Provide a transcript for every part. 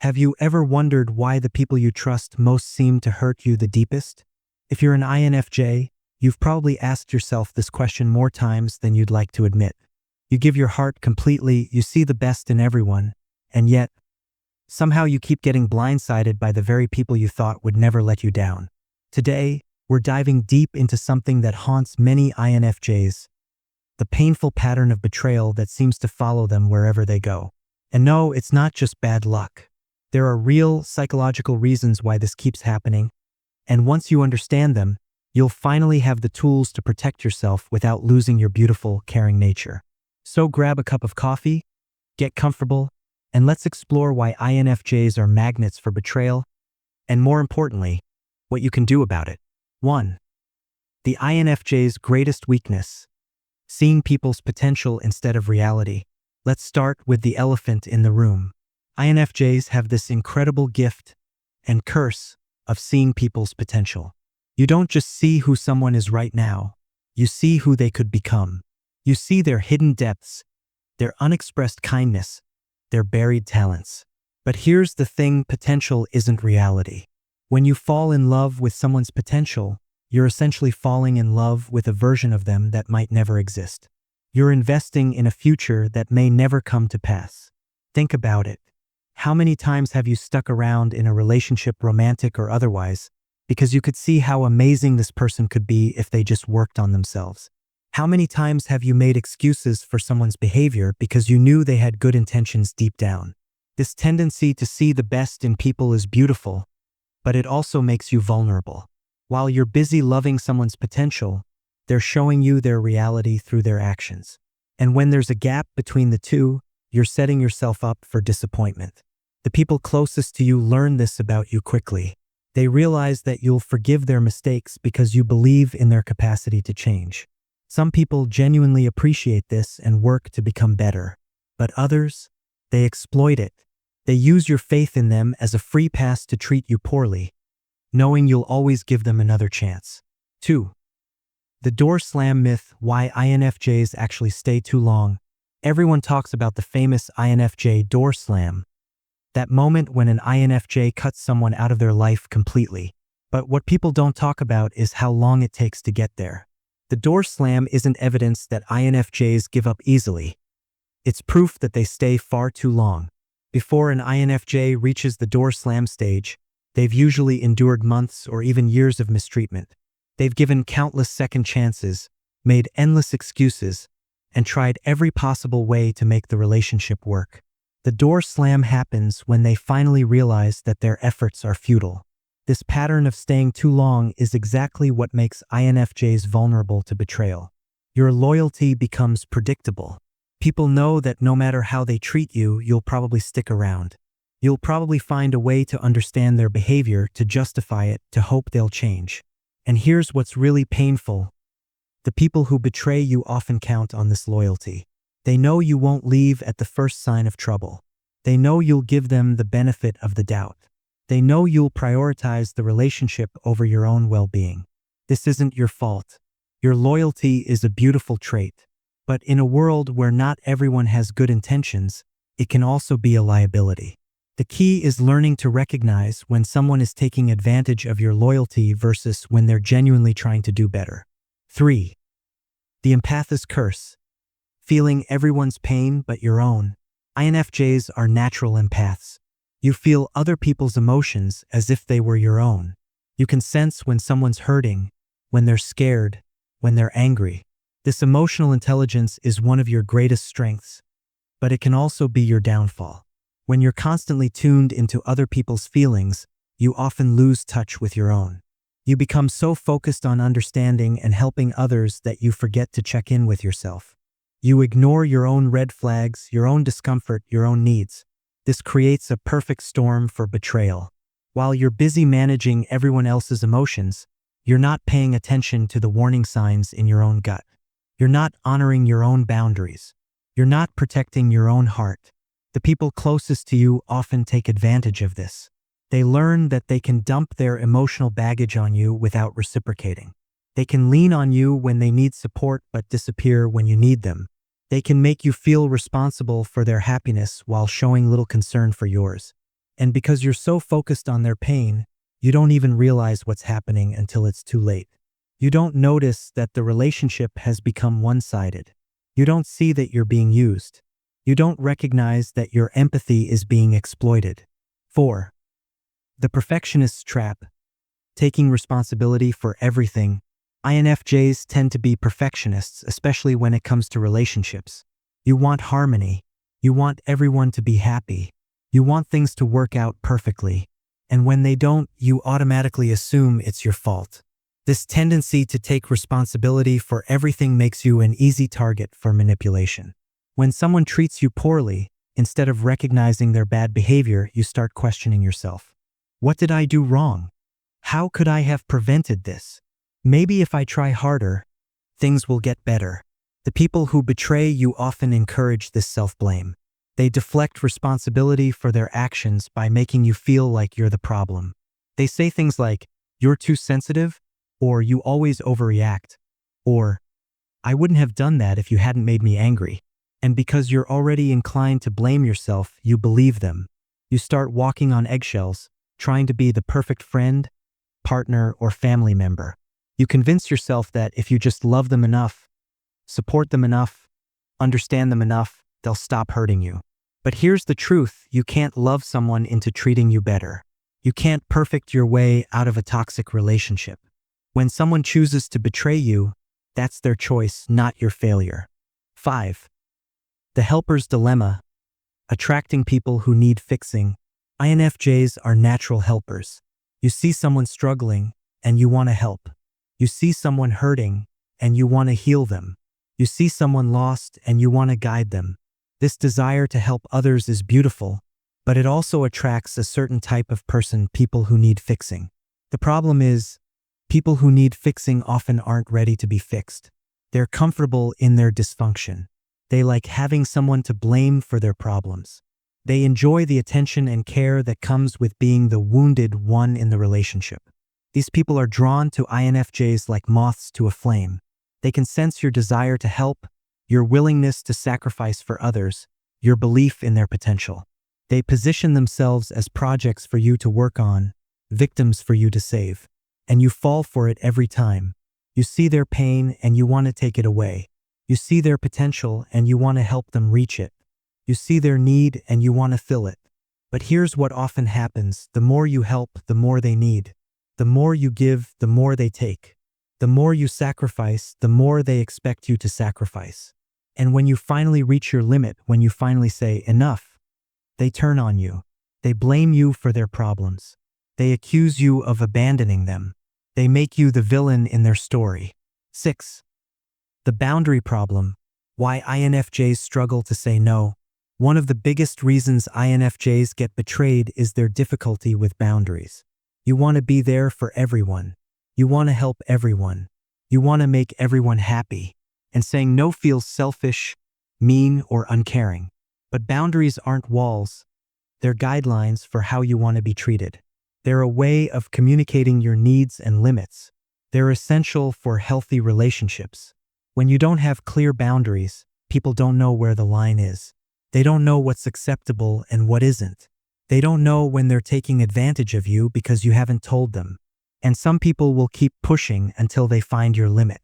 Have you ever wondered why the people you trust most seem to hurt you the deepest? If you're an INFJ, you've probably asked yourself this question more times than you'd like to admit. You give your heart completely, you see the best in everyone, and yet, somehow you keep getting blindsided by the very people you thought would never let you down. Today, we're diving deep into something that haunts many INFJs, the painful pattern of betrayal that seems to follow them wherever they go. And no, it's not just bad luck. There are real psychological reasons why this keeps happening, and once you understand them, you'll finally have the tools to protect yourself without losing your beautiful, caring nature. So grab a cup of coffee, get comfortable, and let's explore why INFJs are magnets for betrayal, and more importantly, what you can do about it. 1. The INFJ's greatest weakness: seeing people's potential instead of reality. Let's start with the elephant in the room. INFJs have this incredible gift and curse of seeing people's potential. You don't just see who someone is right now, you see who they could become. You see their hidden depths, their unexpressed kindness, their buried talents. But here's the thing: potential isn't reality. When you fall in love with someone's potential, you're essentially falling in love with a version of them that might never exist. You're investing in a future that may never come to pass. Think about it. How many times have you stuck around in a relationship, romantic or otherwise, because you could see how amazing this person could be if they just worked on themselves? How many times have you made excuses for someone's behavior because you knew they had good intentions deep down? This tendency to see the best in people is beautiful, but it also makes you vulnerable. While you're busy loving someone's potential, they're showing you their reality through their actions. And when there's a gap between the two, you're setting yourself up for disappointment. The people closest to you learn this about you quickly. They realize that you'll forgive their mistakes because you believe in their capacity to change. Some people genuinely appreciate this and work to become better. But others, they exploit it. They use your faith in them as a free pass to treat you poorly, knowing you'll always give them another chance. 2. The door slam myth: why INFJs actually stay too long. Everyone talks about the famous INFJ door slam, that moment when an INFJ cuts someone out of their life completely. But what people don't talk about is how long it takes to get there. The door slam isn't evidence that INFJs give up easily. It's proof that they stay far too long. Before an INFJ reaches the door slam stage, they've usually endured months or even years of mistreatment. They've given countless second chances, made endless excuses, and tried every possible way to make the relationship work. The door slam happens when they finally realize that their efforts are futile. This pattern of staying too long is exactly what makes INFJs vulnerable to betrayal. Your loyalty becomes predictable. People know that no matter how they treat you, you'll probably stick around. You'll probably find a way to understand their behavior, to justify it, to hope they'll change. And here's what's really painful: the people who betray you often count on this loyalty. They know you won't leave at the first sign of trouble. They know you'll give them the benefit of the doubt. They know you'll prioritize the relationship over your own well-being. This isn't your fault. Your loyalty is a beautiful trait. But in a world where not everyone has good intentions, it can also be a liability. The key is learning to recognize when someone is taking advantage of your loyalty versus when they're genuinely trying to do better. 3. The empath's curse: feeling everyone's pain but your own. INFJs are natural empaths. You feel other people's emotions as if they were your own. You can sense when someone's hurting, when they're scared, when they're angry. This emotional intelligence is one of your greatest strengths, but it can also be your downfall. When you're constantly tuned into other people's feelings, you often lose touch with your own. You become so focused on understanding and helping others that you forget to check in with yourself. You ignore your own red flags, your own discomfort, your own needs. This creates a perfect storm for betrayal. While you're busy managing everyone else's emotions, you're not paying attention to the warning signs in your own gut. You're not honoring your own boundaries. You're not protecting your own heart. The people closest to you often take advantage of this. They learn that they can dump their emotional baggage on you without reciprocating. They can lean on you when they need support but disappear when you need them. They can make you feel responsible for their happiness while showing little concern for yours. And because you're so focused on their pain, you don't even realize what's happening until it's too late. You don't notice that the relationship has become one-sided. You don't see that you're being used. You don't recognize that your empathy is being exploited. 4. The perfectionist's trap. Taking responsibility for everything. INFJs tend to be perfectionists, especially when it comes to relationships. You want harmony. You want everyone to be happy. You want things to work out perfectly. And when they don't, you automatically assume it's your fault. This tendency to take responsibility for everything makes you an easy target for manipulation. When someone treats you poorly, instead of recognizing their bad behavior, you start questioning yourself. What did I do wrong? How could I have prevented this? Maybe if I try harder, things will get better. The people who betray you often encourage this self-blame. They deflect responsibility for their actions by making you feel like you're the problem. They say things like, "You're too sensitive," or "You always overreact," or "I wouldn't have done that if you hadn't made me angry." And because you're already inclined to blame yourself, you believe them. You start walking on eggshells, trying to be the perfect friend, partner, or family member. You convince yourself that if you just love them enough, support them enough, understand them enough, they'll stop hurting you. But here's the truth: you can't love someone into treating you better. You can't perfect your way out of a toxic relationship. When someone chooses to betray you, that's their choice, not your failure. 5. The helper's dilemma. Attracting people who need fixing. INFJs are natural helpers. You see someone struggling, and you want to help. You see someone hurting, and you want to heal them. You see someone lost, and you want to guide them. This desire to help others is beautiful, but it also attracts a certain type of person, people who need fixing. The problem is, people who need fixing often aren't ready to be fixed. They're comfortable in their dysfunction. They like having someone to blame for their problems. They enjoy the attention and care that comes with being the wounded one in the relationship. These people are drawn to INFJs like moths to a flame. They can sense your desire to help, your willingness to sacrifice for others, your belief in their potential. They position themselves as projects for you to work on, victims for you to save. And you fall for it every time. You see their pain and you want to take it away. You see their potential and you want to help them reach it. You see their need and you want to fill it. But here's what often happens: the more you help, the more they need. The more you give, the more they take. The more you sacrifice, the more they expect you to sacrifice. And when you finally reach your limit, when you finally say enough, they turn on you. They blame you for their problems. They accuse you of abandoning them. They make you the villain in their story. 6. The boundary problem. Why INFJs struggle to say no. One of the biggest reasons INFJs get betrayed is their difficulty with boundaries. You want to be there for everyone. You want to help everyone. You want to make everyone happy. And saying no feels selfish, mean, or uncaring. But boundaries aren't walls. They're guidelines for how you want to be treated. They're a way of communicating your needs and limits. They're essential for healthy relationships. When you don't have clear boundaries, people don't know where the line is. They don't know what's acceptable and what isn't. They don't know when they're taking advantage of you because you haven't told them. And some people will keep pushing until they find your limit.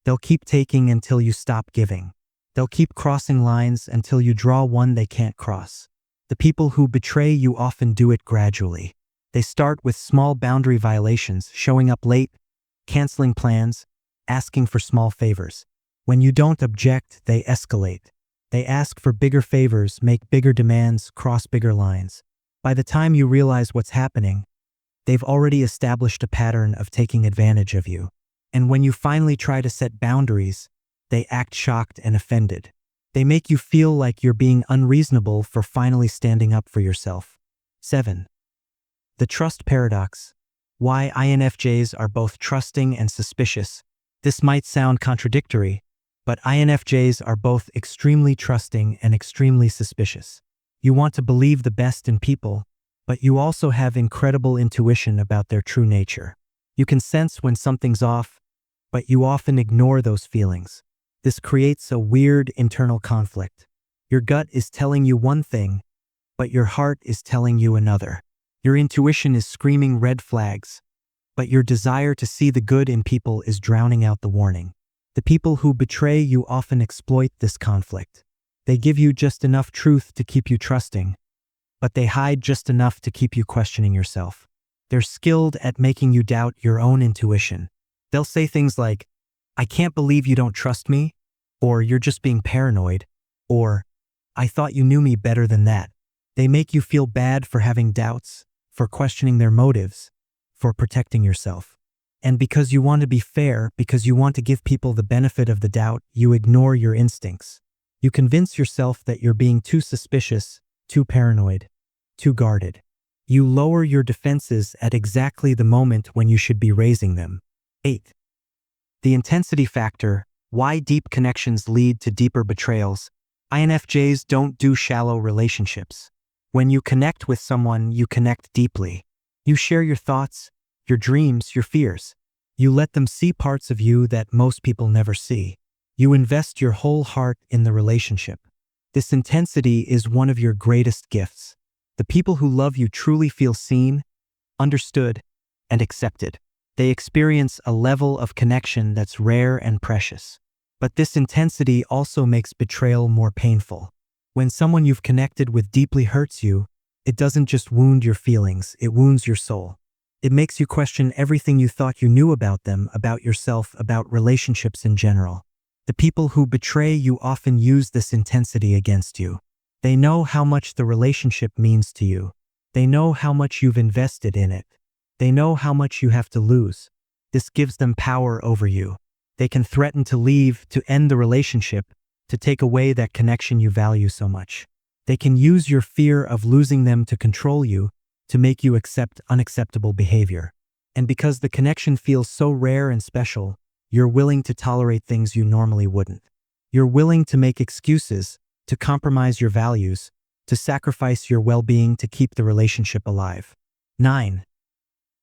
They'll keep taking until you stop giving. They'll keep crossing lines until you draw one they can't cross. The people who betray you often do it gradually. They start with small boundary violations, showing up late, canceling plans, asking for small favors. When you don't object, they escalate. They ask for bigger favors, make bigger demands, cross bigger lines. By the time you realize what's happening, they've already established a pattern of taking advantage of you. And when you finally try to set boundaries, they act shocked and offended. They make you feel like you're being unreasonable for finally standing up for yourself. 7. The trust paradox. Why INFJs are both trusting and suspicious. This might sound contradictory, but INFJs are both extremely trusting and extremely suspicious. You want to believe the best in people, but you also have incredible intuition about their true nature. You can sense when something's off, but you often ignore those feelings. This creates a weird internal conflict. Your gut is telling you one thing, but your heart is telling you another. Your intuition is screaming red flags, but your desire to see the good in people is drowning out the warning. The people who betray you often exploit this conflict. They give you just enough truth to keep you trusting, but they hide just enough to keep you questioning yourself. They're skilled at making you doubt your own intuition. They'll say things like, "I can't believe you don't trust me," or "You're just being paranoid," or "I thought you knew me better than that." They make you feel bad for having doubts, for questioning their motives, for protecting yourself. And because you want to be fair, because you want to give people the benefit of the doubt, you ignore your instincts. You convince yourself that you're being too suspicious, too paranoid, too guarded. You lower your defenses at exactly the moment when you should be raising them. 8. The intensity factor. Why deep connections lead to deeper betrayals. INFJs don't do shallow relationships. When you connect with someone, you connect deeply. You share your thoughts, your dreams, your fears. You let them see parts of you that most people never see. You invest your whole heart in the relationship. This intensity is one of your greatest gifts. The people who love you truly feel seen, understood, and accepted. They experience a level of connection that's rare and precious. But this intensity also makes betrayal more painful. When someone you've connected with deeply hurts you, it doesn't just wound your feelings, it wounds your soul. It makes you question everything you thought you knew about them, about yourself, about relationships in general. The people who betray you often use this intensity against you. They know how much the relationship means to you. They know how much you've invested in it. They know how much you have to lose. This gives them power over you. They can threaten to leave, to end the relationship, to take away that connection you value so much. They can use your fear of losing them to control you, to make you accept unacceptable behavior. And because the connection feels so rare and special, you're willing to tolerate things you normally wouldn't. You're willing to make excuses, to compromise your values, to sacrifice your well-being to keep the relationship alive. 9.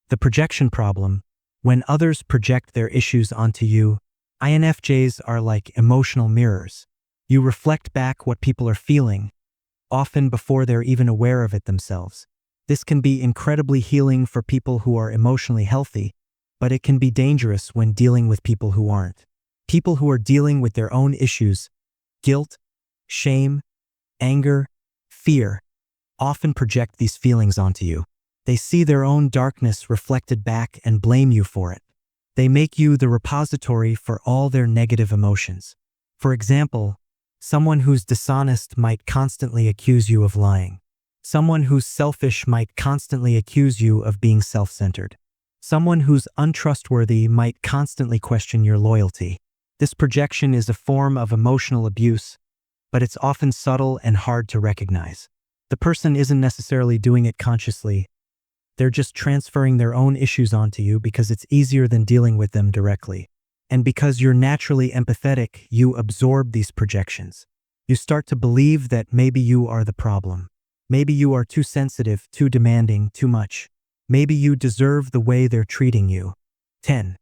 The projection problem. When others project their issues onto you, INFJs are like emotional mirrors. You reflect back what people are feeling, often before they're even aware of it themselves. This can be incredibly healing for people who are emotionally healthy, but it can be dangerous when dealing with people who aren't. People who are dealing with their own issues, guilt, shame, anger, fear, often project these feelings onto you. They see their own darkness reflected back and blame you for it. They make you the repository for all their negative emotions. For example, someone who's dishonest might constantly accuse you of lying. Someone who's selfish might constantly accuse you of being self-centered. Someone who's untrustworthy might constantly question your loyalty. This projection is a form of emotional abuse, but it's often subtle and hard to recognize. The person isn't necessarily doing it consciously. They're just transferring their own issues onto you because it's easier than dealing with them directly. And because you're naturally empathetic, you absorb these projections. You start to believe that maybe you are the problem. Maybe you are too sensitive, too demanding, too much. Maybe you deserve the way they're treating you. 10.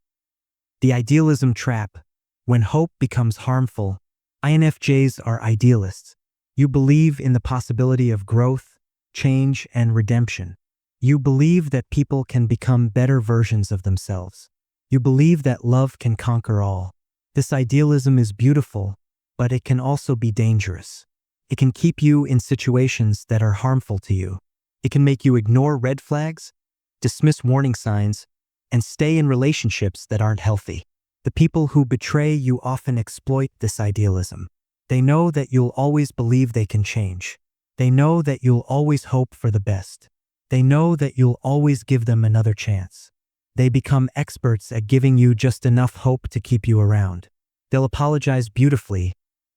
The idealism trap. When hope becomes harmful, INFJs are idealists. You believe in the possibility of growth, change, and redemption. You believe that people can become better versions of themselves. You believe that love can conquer all. This idealism is beautiful, but it can also be dangerous. It can keep you in situations that are harmful to you. It can make you ignore red flags, dismiss warning signs, and stay in relationships that aren't healthy. The people who betray you often exploit this idealism. They know that you'll always believe they can change. They know that you'll always hope for the best. They know that you'll always give them another chance. They become experts at giving you just enough hope to keep you around. They'll apologize beautifully,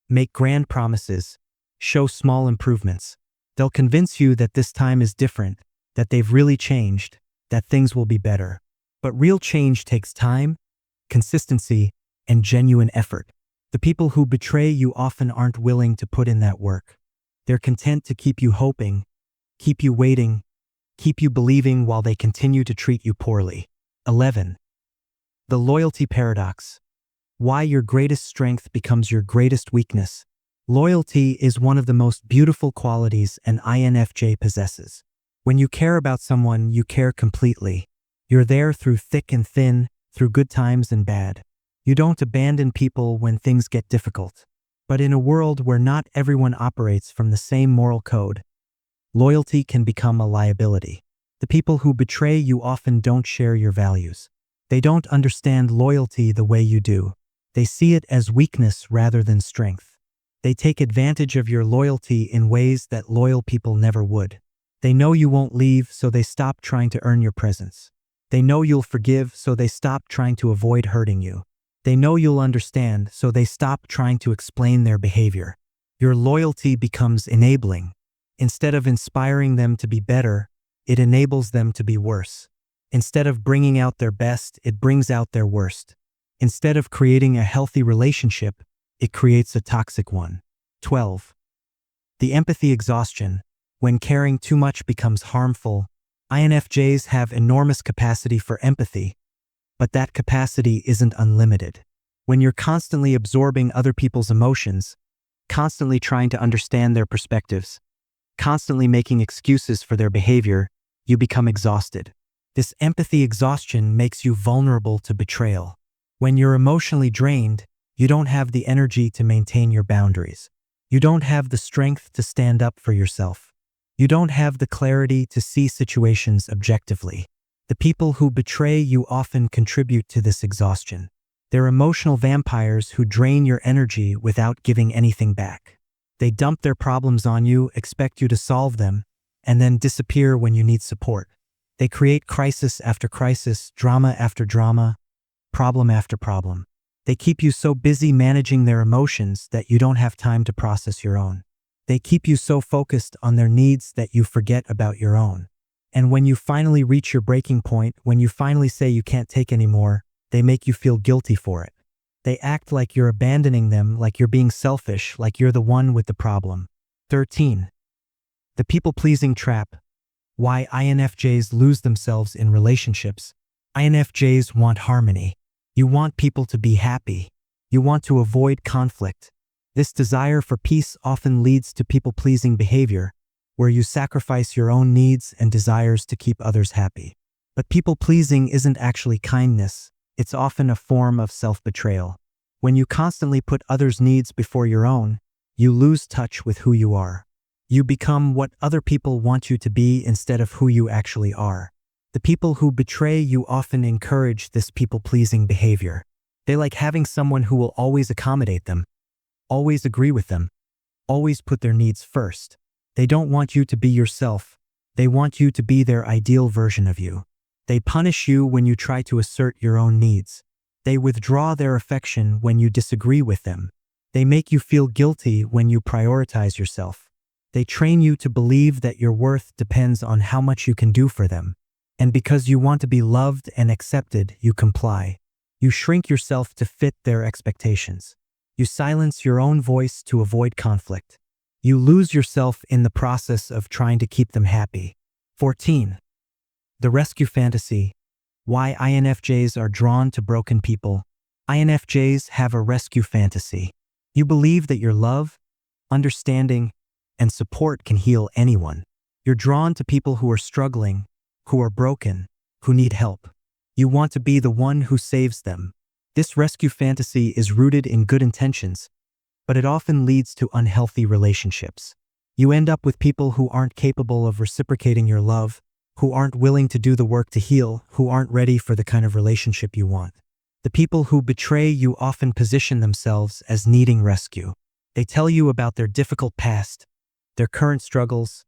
make grand promises, show small improvements. They'll convince you that this time is different, that they've really changed, that things will be better. But real change takes time, consistency, and genuine effort. The people who betray you often aren't willing to put in that work. They're content to keep you hoping, keep you waiting, keep you believing while they continue to treat you poorly. 11. The loyalty paradox. Why your greatest strength becomes your greatest weakness. Loyalty is one of the most beautiful qualities an INFJ possesses. When you care about someone, you care completely. You're there through thick and thin, through good times and bad. You don't abandon people when things get difficult. But in a world where not everyone operates from the same moral code, loyalty can become a liability. The people who betray you often don't share your values. They don't understand loyalty the way you do. They see it as weakness rather than strength. They take advantage of your loyalty in ways that loyal people never would. They know you won't leave, so they stop trying to earn your presence. They know you'll forgive, so they stop trying to avoid hurting you. They know you'll understand, so they stop trying to explain their behavior. Your loyalty becomes enabling. Instead of inspiring them to be better, it enables them to be worse. Instead of bringing out their best, it brings out their worst. Instead of creating a healthy relationship, it creates a toxic one. 12. The empathy exhaustion. When caring too much becomes harmful, INFJs have enormous capacity for empathy, but that capacity isn't unlimited. When you're constantly absorbing other people's emotions, constantly trying to understand their perspectives, constantly making excuses for their behavior, you become exhausted. This empathy exhaustion makes you vulnerable to betrayal. When you're emotionally drained, you don't have the energy to maintain your boundaries. You don't have the strength to stand up for yourself. You don't have the clarity to see situations objectively. The people who betray you often contribute to this exhaustion. They're emotional vampires who drain your energy without giving anything back. They dump their problems on you, expect you to solve them, and then disappear when you need support. They create crisis after crisis, drama after drama, problem after problem. They keep you so busy managing their emotions that you don't have time to process your own. They keep you so focused on their needs that you forget about your own. And when you finally reach your breaking point, when you finally say you can't take anymore, they make you feel guilty for it. They act like you're abandoning them, like you're being selfish, like you're the one with the problem. 13. The people-pleasing trap. Why INFJs lose themselves in relationships. INFJs want harmony. You want people to be happy. You want to avoid conflict. This desire for peace often leads to people-pleasing behavior, where you sacrifice your own needs and desires to keep others happy. But people-pleasing isn't actually kindness. It's often a form of self-betrayal. When you constantly put others' needs before your own, you lose touch with who you are. You become what other people want you to be instead of who you actually are. The people who betray you often encourage this people-pleasing behavior. They like having someone who will always accommodate them, always agree with them, always put their needs first. They don't want you to be yourself. They want you to be their ideal version of you. They punish you when you try to assert your own needs. They withdraw their affection when you disagree with them. They make you feel guilty when you prioritize yourself. They train you to believe that your worth depends on how much you can do for them. And because you want to be loved and accepted, you comply. You shrink yourself to fit their expectations. You silence your own voice to avoid conflict. You lose yourself in the process of trying to keep them happy. 14. The rescue fantasy. Why INFJs are drawn to broken people. INFJs have a rescue fantasy. You believe that your love, understanding, and support can heal anyone. You're drawn to people who are struggling, who are broken, who need help. You want to be the one who saves them. This rescue fantasy is rooted in good intentions, but it often leads to unhealthy relationships. You end up with people who aren't capable of reciprocating your love, who aren't willing to do the work to heal, who aren't ready for the kind of relationship you want. The people who betray you often position themselves as needing rescue. They tell you about their difficult past, their current struggles,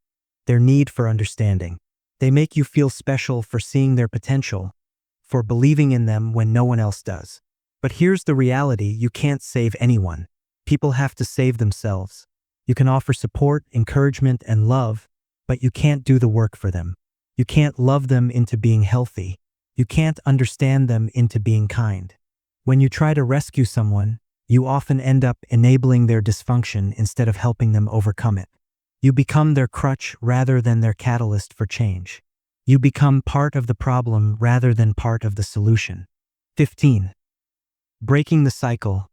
their need for understanding. They make you feel special for seeing their potential, for believing in them when no one else does. But here's the reality: you can't save anyone. People have to save themselves. You can offer support, encouragement, and love, but you can't do the work for them. You can't love them into being healthy. You can't understand them into being kind. When you try to rescue someone, you often end up enabling their dysfunction instead of helping them overcome it. You become their crutch rather than their catalyst for change. You become part of the problem rather than part of the solution. 15. Breaking the cycle.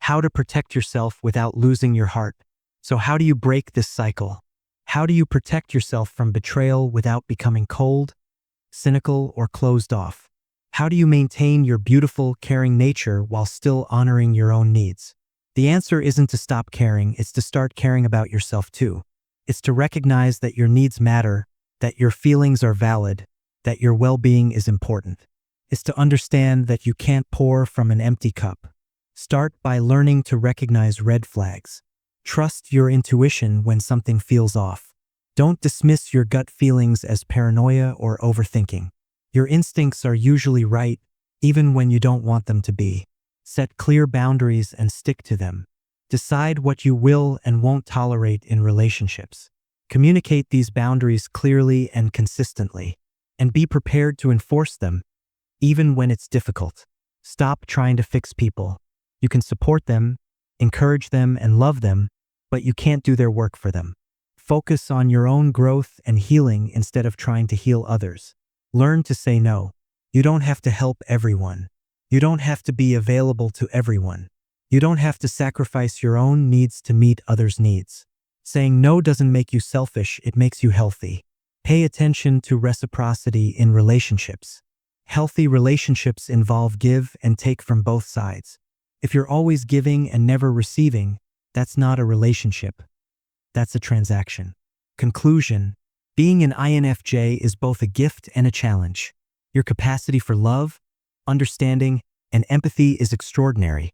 how to protect yourself without losing your heart. So how do you break this cycle? How do you protect yourself from betrayal without becoming cold, cynical, or closed off? How do you maintain your beautiful, caring nature while still honoring your own needs? The answer isn't to stop caring, it's to start caring about yourself too. It's to recognize that your needs matter, that your feelings are valid, that your well-being is important. It's to understand that you can't pour from an empty cup. Start by learning to recognize red flags. Trust your intuition when something feels off. Don't dismiss your gut feelings as paranoia or overthinking. Your instincts are usually right, even when you don't want them to be. Set clear boundaries and stick to them. Decide what you will and won't tolerate in relationships. Communicate these boundaries clearly and consistently, and be prepared to enforce them, even when it's difficult. Stop trying to fix people. You can support them, encourage them, and love them, but you can't do their work for them. Focus on your own growth and healing instead of trying to heal others. Learn to say no. You don't have to help everyone. You don't have to be available to everyone. You don't have to sacrifice your own needs to meet others' needs. Saying no doesn't make you selfish, it makes you healthy. Pay attention to reciprocity in relationships. Healthy relationships involve give and take from both sides. If you're always giving and never receiving, that's not a relationship. That's a transaction. Conclusion: being an INFJ is both a gift and a challenge. Your capacity for love, understanding, and empathy is extraordinary,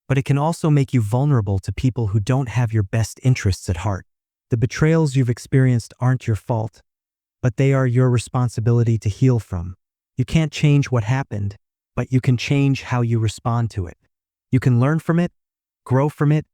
but it can also make you vulnerable to people who don't have your best interests at heart. The betrayals you've experienced aren't your fault, but they are your responsibility to heal from. You can't change what happened, but you can change how you respond to it. You can learn from it, grow from it,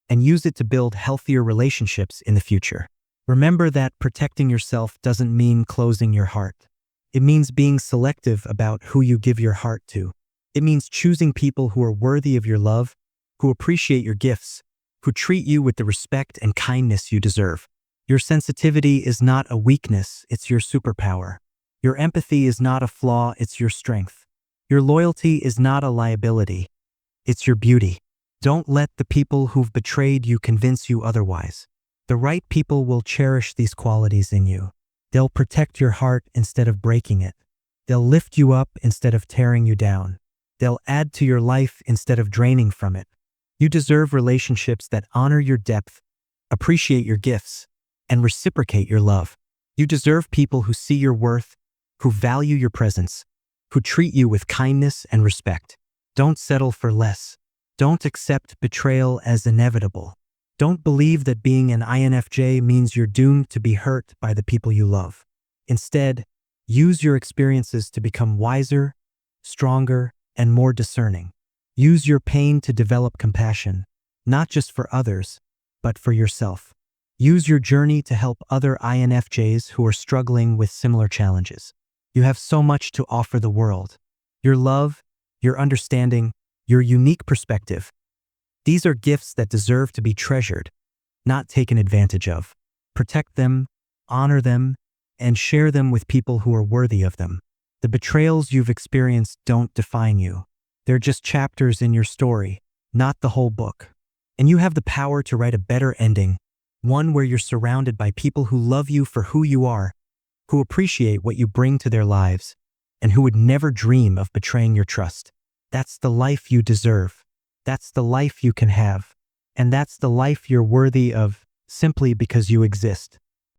and use it to build healthier relationships in the future. Remember that protecting yourself doesn't mean closing your heart. It means being selective about who you give your heart to. It means choosing people who are worthy of your love, who appreciate your gifts, who treat you with the respect and kindness you deserve. Your sensitivity is not a weakness, it's your superpower. Your empathy is not a flaw, it's your strength. Your loyalty is not a liability, it's your beauty. Don't let the people who've betrayed you convince you otherwise. The right people will cherish these qualities in you. They'll protect your heart instead of breaking it. They'll lift you up instead of tearing you down. They'll add to your life instead of draining from it. You deserve relationships that honor your depth, appreciate your gifts, and reciprocate your love. You deserve people who see your worth, who value your presence, who treat you with kindness and respect. Don't settle for less. Don't accept betrayal as inevitable. Don't believe that being an INFJ means you're doomed to be hurt by the people you love. Instead, use your experiences to become wiser, stronger, and more discerning. Use your pain to develop compassion, not just for others, but for yourself. Use your journey to help other INFJs who are struggling with similar challenges. You have so much to offer the world. Your love, your understanding, your unique perspective. These are gifts that deserve to be treasured, not taken advantage of. Protect them, honor them, and share them with people who are worthy of them. The betrayals you've experienced don't define you. They're just chapters in your story, not the whole book. And you have the power to write a better ending, one where you're surrounded by people who love you for who you are, who appreciate what you bring to their lives, and who would never dream of betraying your trust. That's the life you deserve. That's the life you can have. And that's the life you're worthy of simply because you exist.